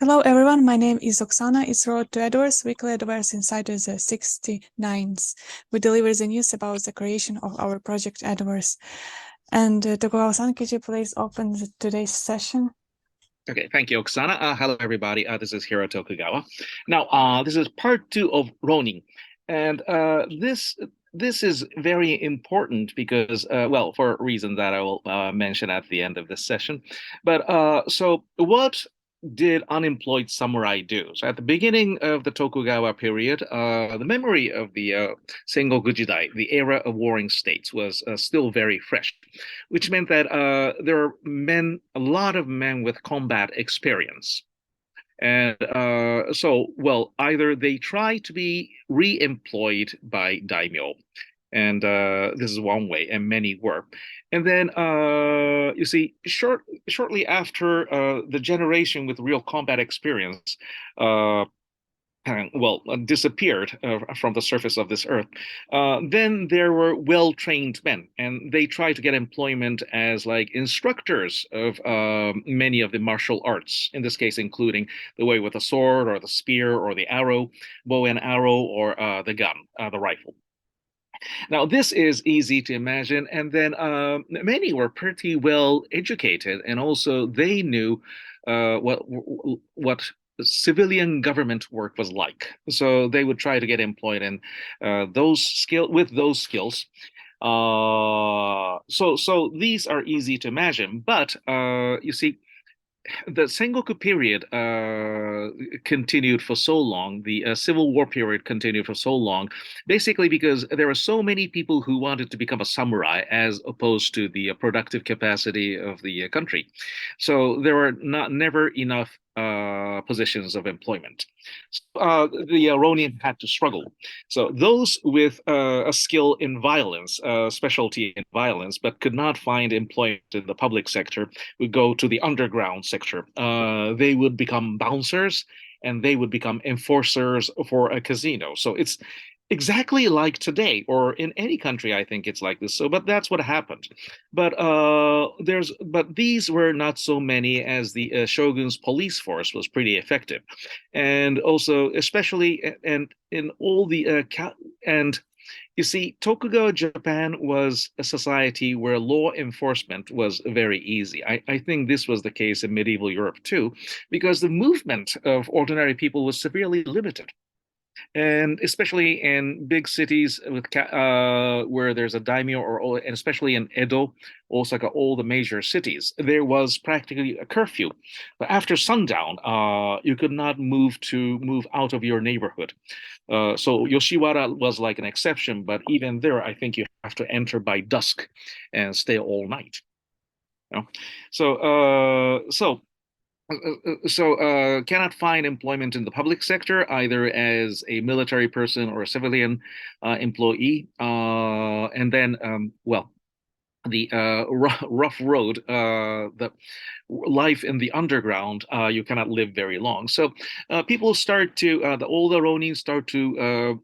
Hello everyone, my name is Oksana. It's road to Edoverse weekly Edoverse Insider the 69th. We deliver the news about the creation of our project Edoverse. And Tokugawa-san, could you please open today's session? Okay, thank you, Oksana. Hello, everybody. This is Eihiro Tokugawa. Now, this is part 2 of Ronin, and this is very important because, well, for a reason that I will mention at the end of this session. But so, what did unemployed samurai do? So, at the beginning of the Tokugawa period, the memory of the Sengoku Jidai, the era of warring states, was still very fresh, which meant that there are a lot of men with combat experience. And well, either they try to be re-employed by daimyo, and this is one way, and many were. And then you see, shortly after the generation with real combat experience disappeared from the surface of this earth, then there were well-trained men, and they tried to get employment as like instructors of many of the martial arts, in this case including the way with the sword or the spear or the arrow, bow and arrow, or the gun, the rifle. Now, this is easy to imagine, and then many were pretty well educated, and also they knew what civilian government work was like. So they would try to get employed in those skills. So these are easy to imagine, but you see, the Sengoku period continued for so long, the Civil War period continued for so long, basically because there were so many people who wanted to become a samurai as opposed to the productive capacity of the country. So there were never enough positions of employment. The Ronin had to struggle. So those with a skill in violence, specialty in violence, but could not find employment in the public sector would go to the underground sector. They would become bouncers, and they would become enforcers for a casino. So it's exactly like today, or in any country, I think it's like this. So, but that's what happened. But these were not so many, as the shogun's police force was pretty effective, and also especially and in all the and you see, Tokugawa Japan was a society where law enforcement was very easy. I think this was the case in medieval Europe too, because the movement of ordinary people was severely limited. And especially in big cities with where there's a daimyo, and especially in Edo, Osaka, all the major cities, there was practically a curfew. But after sundown, you could not move out of your neighborhood. So Yoshiwara was like an exception, but even there, I think you have to enter by dusk and stay all night. You know? So cannot find employment in the public sector, either as a military person or a civilian employee. And then, the rough road, the life in the underground, you cannot live very long. So people start to, the older Ronin start to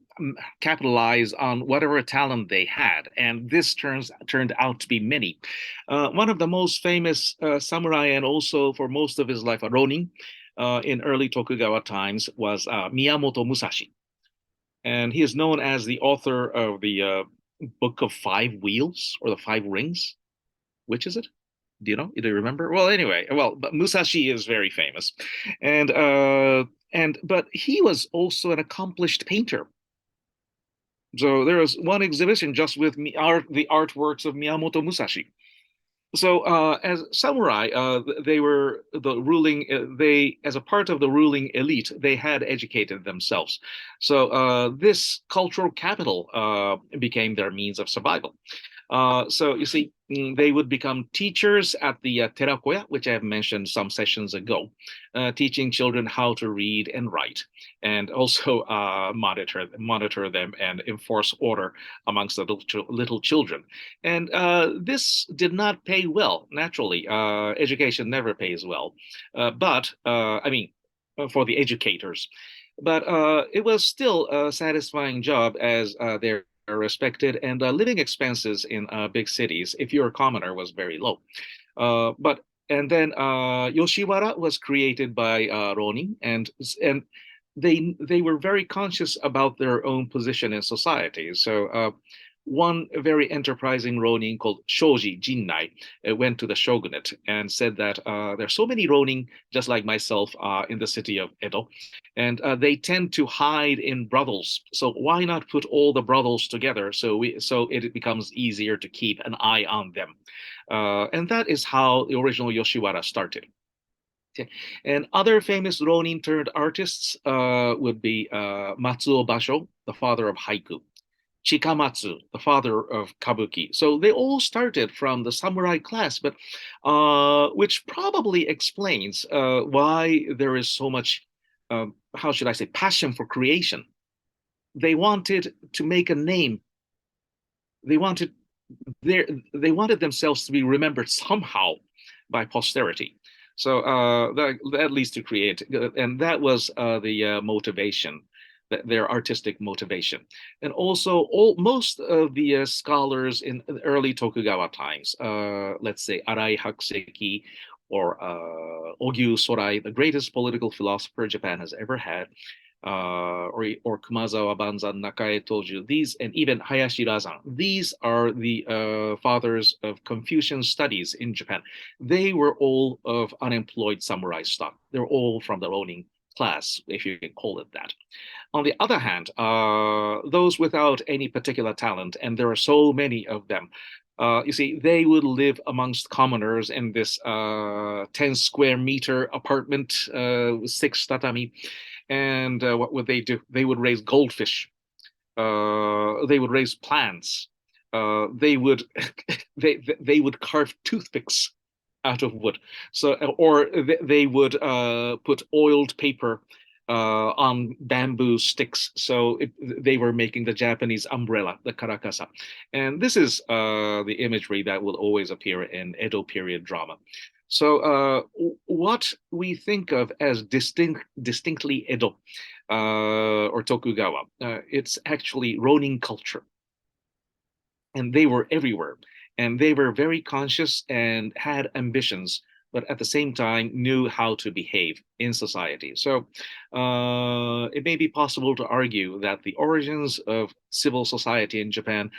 capitalize on whatever talent they had, and this turned out to be many. One of the most famous samurai, and also for most of his life a Ronin in early Tokugawa times, was Miyamoto Musashi, and he is known as the author of the Book of Five Wheels, or the Five Rings. Which is it? Do you know? Do you remember? Well, anyway, but Musashi is very famous, and but he was also an accomplished painter. So there was one exhibition just with the artworks of Miyamoto Musashi. So as samurai, they were the ruling. They, as a part of the ruling elite, they had educated themselves. So this cultural capital became their means of survival. So you see, they would become teachers at the terakoya, which I have mentioned some sessions ago, teaching children how to read and write, and also monitor them and enforce order amongst the little children. And this did not pay well. Naturally, education never pays well, but I mean, for the educators. But it was still a satisfying job, as their respected, and living expenses in big cities, if you're a commoner, was very low. But and then Yoshiwara was created by Ronin, and they were very conscious about their own position in society. So one very enterprising Ronin called Shoji Jinnai went to the shogunate and said that there are so many Ronin, just like myself, in the city of Edo, and they tend to hide in brothels. So why not put all the brothels together so it becomes easier to keep an eye on them? And that is how the original Yoshiwara started. Okay. And other famous Ronin turned artists would be Matsuo Basho, the father of haiku, Chikamatsu, the father of kabuki. So they all started from the samurai class, but which probably explains why there is so much, how should I say, passion for creation. They wanted to make a name. They wanted themselves to be remembered somehow by posterity. So that leads to create, and that was the motivation, their artistic motivation. And also most of the scholars in the early Tokugawa times, let's say Arai Hakuseki or Ogyu Sorai, the greatest political philosopher Japan has ever had, or Kumazawa Banzan, Nakae Toju, these, and even Hayashi Razan, these are the fathers of Confucian studies in Japan. They were all of unemployed samurai stock. They're all from the Ronin class, if you can call it that. On the other hand, those without any particular talent, and there are so many of them, you see, they would live amongst commoners in this 10 square meter apartment, 6 tatami. And what would they do? They would raise goldfish. They would raise plants. They would they would carve toothpicks out of wood. So, or they would put oiled paper on bamboo sticks. So they were making the Japanese umbrella, the karakasa. And this is the imagery that will always appear in Edo period drama. So what we think of as distinctly Edo or Tokugawa, it's actually Ronin culture. And they were everywhere. And they were very conscious and had ambitions, but at the same time knew how to behave in society. So it may be possible to argue that the origins of civil society in Japan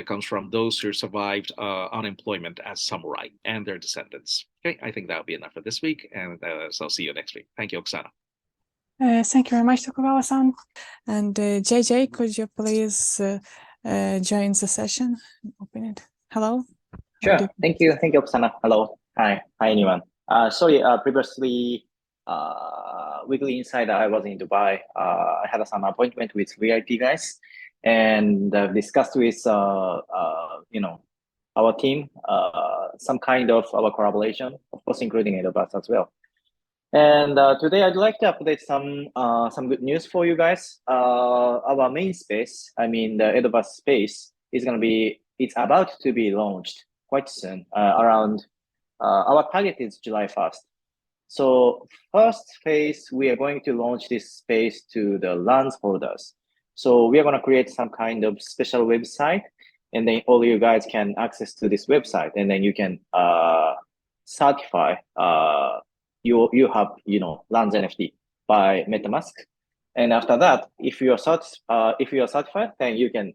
comes from those who survived unemployment as samurai and their descendants. Okay, I think that'll be enough for this week, and so I'll see you next week. Thank you, Oksana. Thank you very much, Tokugawa-san. And JJ, could you please join the session? Open it. Hello. Sure. Thank you, Oksana. Hello. Hi, anyone. Sorry, previously, Weekly Insider, I was in Dubai. I had some appointment with VIP guys, and discussed with our team some kind of our collaboration, of course, including Edoverse as well. And today I'd like to update some good news for you guys. Our main space, I mean the Edoverse space, it's about to be launched quite soon. Around our target is July 1st. So first phase, we are going to launch this space to the lands holders. So we are going to create some kind of special website, and then all you guys can access to this website, and then you can certify you have lands NFT by MetaMask. And after that, if you are certified, then you can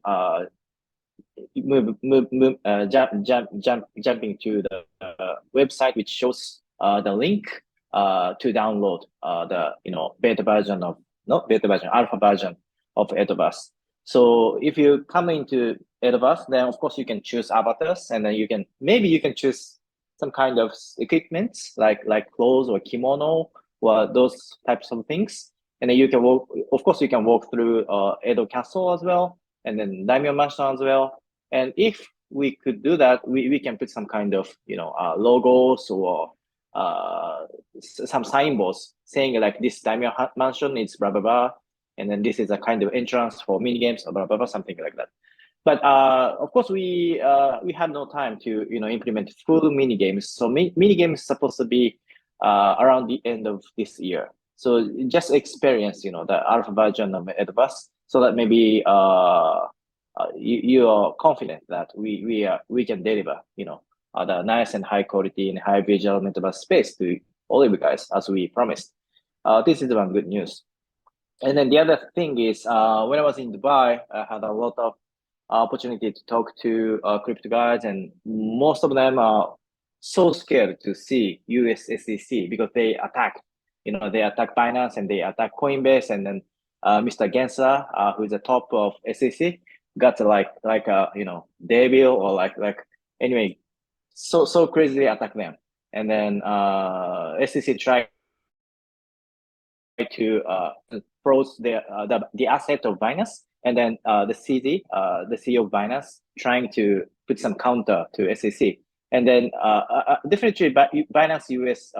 jumping to the website which shows the link to download the alpha version of Edoverse. So if you come into Edoverse, then of course you can choose avatars, and then maybe you can choose some kind of equipment like clothes or kimono or those types of things. And then you can walk through Edo Castle as well, and then Daimyo Mansion as well. And if we could do that, we can put some kind of logos or some signboards saying like this Daimyo Mansion is blah blah blah, and then this is a kind of entrance for mini games or blah blah blah, something like that. But of course, we had no time to implement full mini games. So mini games is supposed to be around the end of this year. So just experience the alpha version of Edoverse, so that maybe you are confident that we can deliver the nice and high quality and high visual metaverse space to all of you guys as we promised. This is one good news. And then the other thing is, when I was in Dubai, I had a lot of opportunity to talk to crypto guys, and most of them are so scared to see US SEC because they attack Binance and they attack Coinbase, and then Mr. Gensler, who is the top of SEC, got like a devil or anyway, so crazily attack them, and then SEC tried to froze the asset of Binance, and then the CEO of Binance, trying to put some counter to SEC, and then definitely Binance US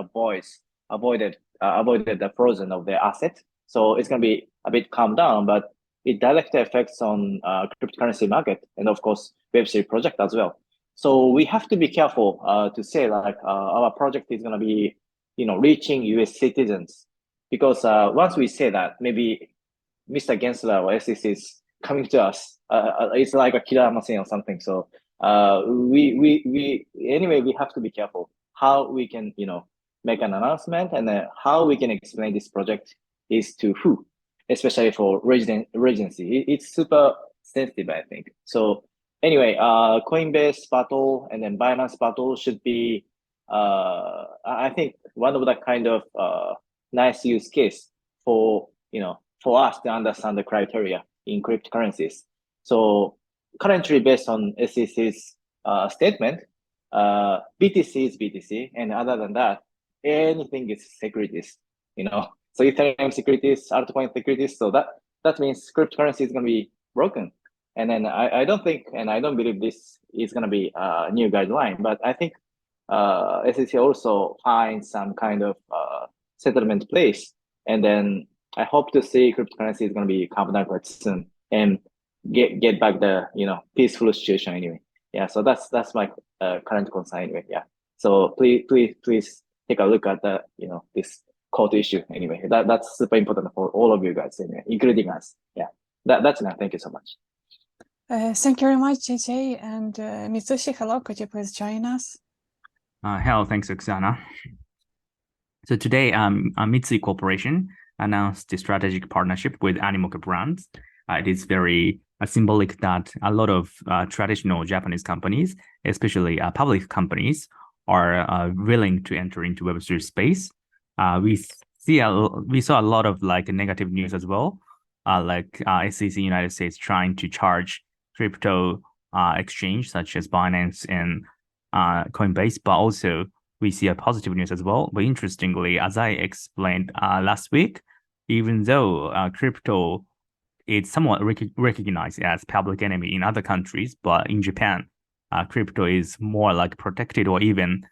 avoided the frozen of their asset, so it's gonna be a bit calmed down, but it directly affects on cryptocurrency market and of course Web3 project as well. So we have to be careful to say our project is gonna be reaching US citizens, because once we say that, maybe Mr. Gensler or SEC is coming to us. It's like a killer machine or something. So we have to be careful how we can make an announcement, and how we can explain this project is to who, especially for residency. It's super sensitive, I think. So anyway, Coinbase battle and then Binance battle should be, I think, one of the kind of nice use case for us to understand the criteria in cryptocurrencies. So currently, based on SEC's statement, BTC is BTC, and other than that, anything is securities. So Ethereum securities, altcoin securities. So that means cryptocurrency is going to be broken. And then I don't think, and I don't believe this is going to be a new guideline, but I think SEC also finds some kind of settlement place, and then I hope to see cryptocurrency is going to be calmed down quite soon and get back the peaceful situation anyway. Yeah, so that's my current concern anyway. Yeah, so please take a look at the this court issue anyway. That's super important for all of you guys anyway, including us. Yeah, that's enough. Thank you so much. Thank you very much, JJ. And Mitsushi, hello, could you please join us? Hello, thanks, Oksana. So today, Mitsui Corporation announced the strategic partnership with Animoca Brands. It is very symbolic that a lot of traditional Japanese companies, especially public companies, are willing to enter into Web3 space. We saw a lot of negative news as well, SEC United States trying to charge crypto exchange such as Binance and Coinbase, but also we see a positive news as well. But interestingly, as I explained last week, even though crypto is somewhat recognized as public enemy in other countries, but in Japan, crypto is more protected or even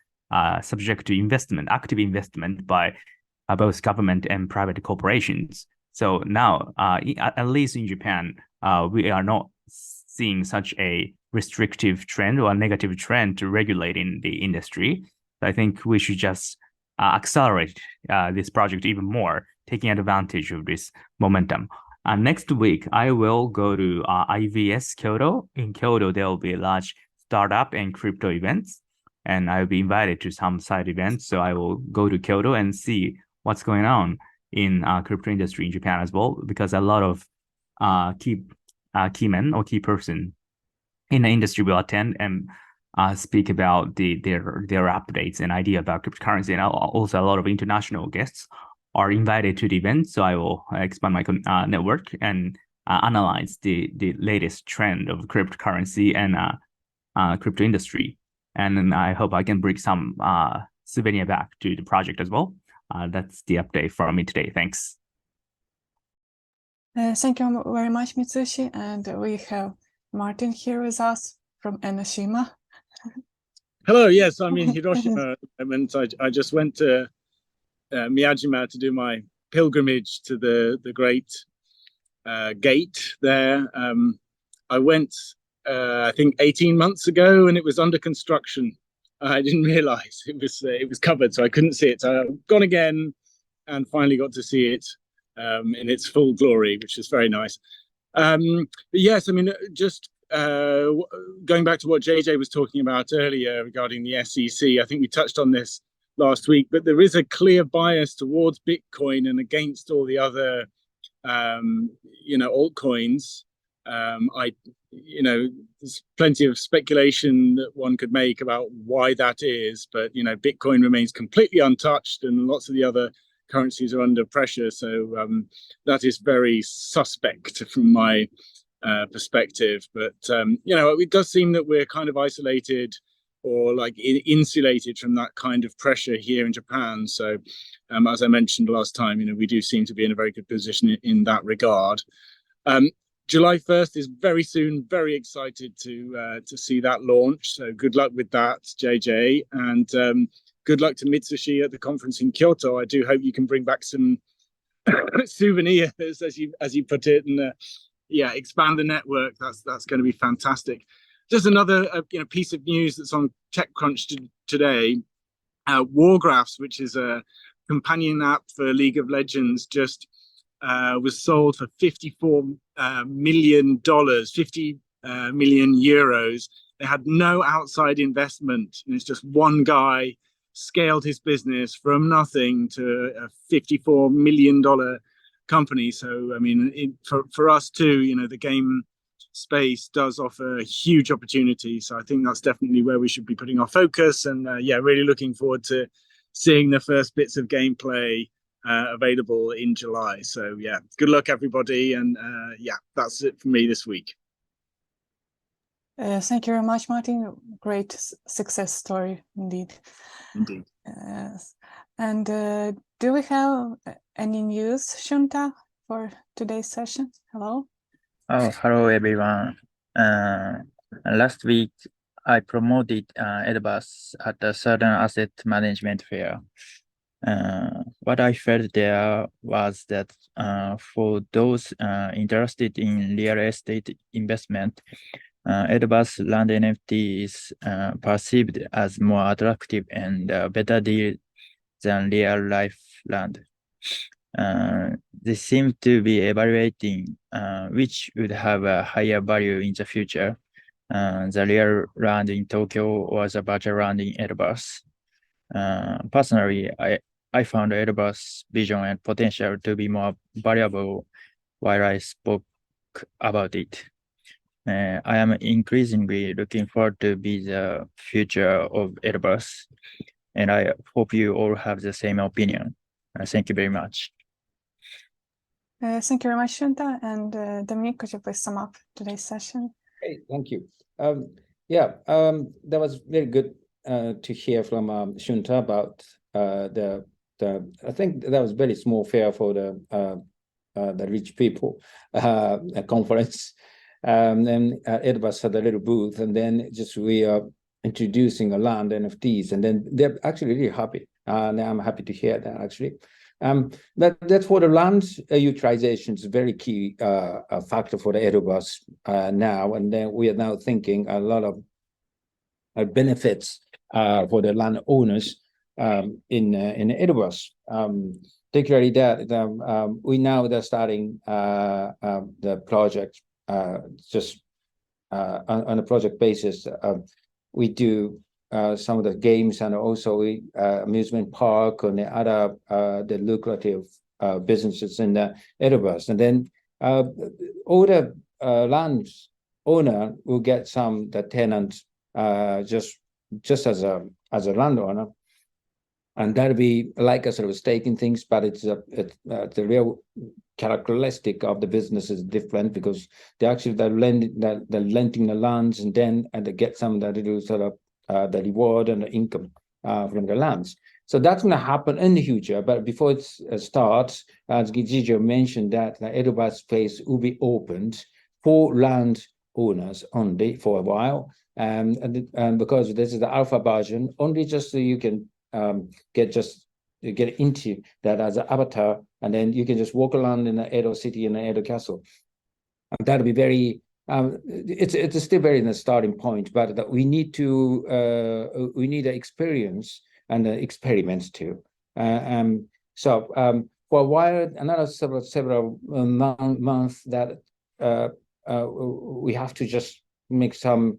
subject to active investment by both government and private corporations. So now, at least in Japan, we are not seeing such a restrictive trend or a negative trend to regulating the industry. So I think we should just accelerate this project even more, taking advantage of this momentum. Next week, I will go to IVS Kyoto. In Kyoto, there will be a large startup and crypto events, and I'll be invited to some side events. So I will go to Kyoto and see what's going on in crypto industry in Japan as well, because a lot of key men or key person in the industry will attend and speak about their updates and idea about cryptocurrency, and also a lot of international guests are invited to the event. So I will expand my network and analyze the latest trend of cryptocurrency and crypto industry. And then I hope I can bring some souvenir back to the project as well. That's the update from me today. Thanks. Thank you very much, Mitsushi. And we have Martin here with us from Enoshima. Hello, yes, I'm in Hiroshima at the moment. I just went to Miyajima to do my pilgrimage to the great gate there. I went, I think, 18 months ago, and it was under construction. I didn't realize it was covered, so I couldn't see it. So I've gone again and finally got to see it in its full glory, which is very nice. But yes, I mean, just going back to what JJ was talking about earlier regarding the SEC, I think we touched on this last week, but there is a clear bias towards Bitcoin and against all the other, altcoins. There's plenty of speculation that one could make about why that is, but Bitcoin remains completely untouched, and lots of the other currencies are under pressure. So that is very suspect from my perspective. But it does seem that we're kind of isolated or like insulated from that kind of pressure here in Japan. So as I mentioned last time, we do seem to be in a very good position in that regard. July 1st is very soon. Very excited to see that launch. So good luck with that, JJ, and good luck to Mitsushi at the conference in Kyoto. I do hope you can bring back some souvenirs, as you put it, and expand the network. That's going to be fantastic. Just another piece of news that's on TechCrunch today. Wargraphs, which is a companion app for League of Legends, just was sold for $54 million, 50 million euros. They had no outside investment, and it's just one guy scaled his business from nothing to a $54 million company. So, I mean, for us too, the game space does offer a huge opportunity. So I think that's definitely where we should be putting our focus. And really looking forward to seeing the first bits of gameplay available in July. So good luck everybody, and that's it for me this week. Thank you very much, Martin. Great success story indeed. And do we have any news, Shunta, for today's session? Hello. Oh, hello everyone. Last week I promoted Edoverse at a certain asset management fair. What I felt there was that for those interested in real estate investment, Edoverse land NFT is perceived as more attractive and better deal than real life land. They seem to be evaluating which would have a higher value in the future, the real land in Tokyo or the virtual land in Edoverse. Personally, I found Edoverse vision and potential to be more valuable while I spoke about it. I am increasingly looking forward to be the future of Edoverse, and I hope you all have the same opinion. Thank you very much. Thank you very much, Shunta. And Dominic, could you please sum up today's session? Hey, thank you. That was very good to hear from Shunta about I think that was very small fair for the rich people conference. And Edoverse had a little booth, and then just we are introducing a land NFTs, and then they're actually really happy. And I'm happy to hear that actually. But that's for the land utilization is a very key factor for the Edoverse now, and then we are now thinking a lot of benefits for the land owners in Edoverse. Particularly that we now they're starting the project just on a project basis. We do some of the games, and also amusement park and the other the lucrative businesses in the Edoverse. And then all the land owner will get the tenants just as a landowner, and that'll be like a sort of staking things, but it's the real characteristic of the business is different, because they're renting the lands, and they get some of that little sort of the reward and the income from the lands. So that's going to happen in the future. But before it starts, as Gijo mentioned, that the Edoverse space will be opened for land owners only for a while, and because this is the alpha version, only just so you can get into that as an avatar, and then you can just walk around in the Edo city and the Edo castle. And that'll be very. It's still very in the starting point, but we need the experience and the experiments too. So for a while, another several months that we have to just make some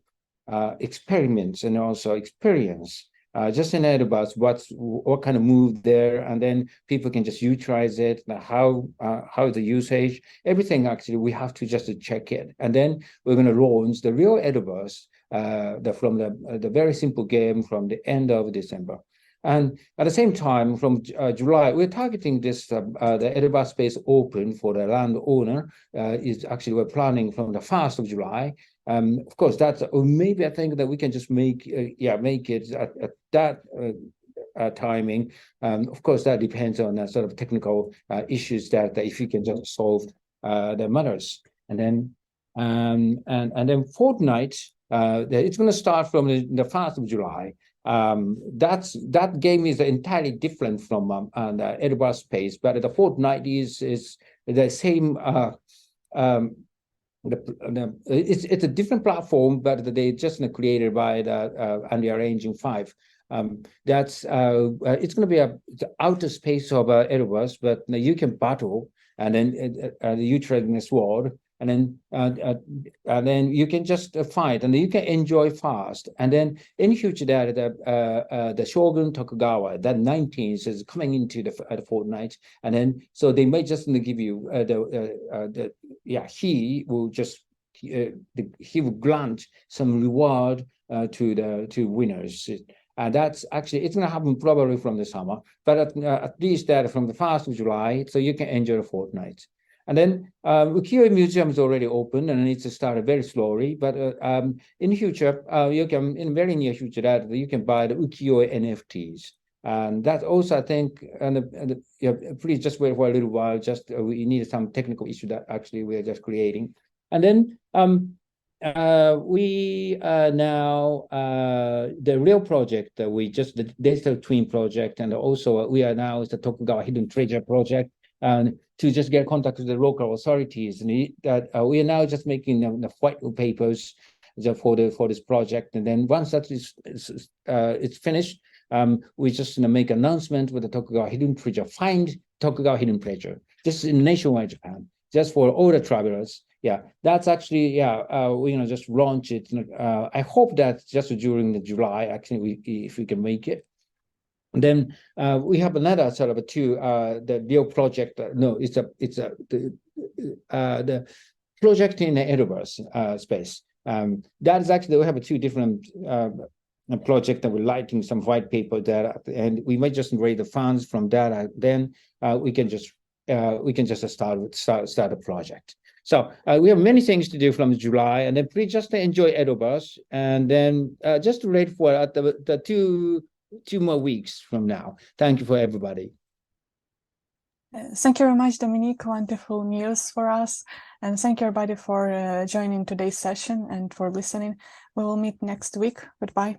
experiments and also experience just in Edoverse what kind of move there, and then people can just utilize it, how the usage, everything actually we have to just check it, and then we're going to launch the real Edoverse from the very simple game from the end of December. And at the same time, from July, we're targeting this the Edoverse space open for the landowner. Is actually we're planning from the 1st of July. Of course, that's maybe I think that we can just make it at that timing. Of course, that depends on sort of technical issues that if you can just solve the matters. And then fortnight, it's going to start from the 1st of July. That game is entirely different from the Edoverse space, but the fortnight is the same. It's a different platform, but they just created by the Unreal Engine 5. It's going to be the outer space of Edoverse, but you can battle and then you trade in a sword, and then you can just fight, and you can enjoy fast. And then in future, that the Shogun Tokugawa, that 19th is coming into the fortnight, and then so they may just give you he will grant some reward to winners. And that's actually, it's going to happen probably from the summer, but at least that from the 1st of July, so you can enjoy the fortnight. And then Ukiyo Museum is already open, and it's started very slowly. But in future, you can, in very near future, that you can buy the Ukiyo NFTs, and that also I think, please just wait for a little while. Just we need some technical issue that actually we are just creating, and then we now the real project that we just the digital twin project, and also we are now is the Tokugawa Hidden Treasure project, and to just get contact with the local authorities, and that we are now just making the white papers for this project, and then once that is it's finished, we just make an announcement with the Tokugawa Hidden Treasure. Find Tokugawa Hidden Treasure. This is in nationwide Japan, just for all the travelers. Yeah, that's actually we just launch it. I hope that just during the July, actually, if we can make it. And then we have another sort of the real project. The project in the Edoverse space. That is actually, we have two different projects that we're lighting some white paper there, and we might just raise the funds from that. Then we can just start a project. So we have many things to do from July, and then please just enjoy Edoverse, and then just to wait for the two more weeks from now. Thank you for everybody. Thank you very much, Dominique. Wonderful news for us. And thank you everybody for joining today's session and for listening. We will meet next week. Goodbye.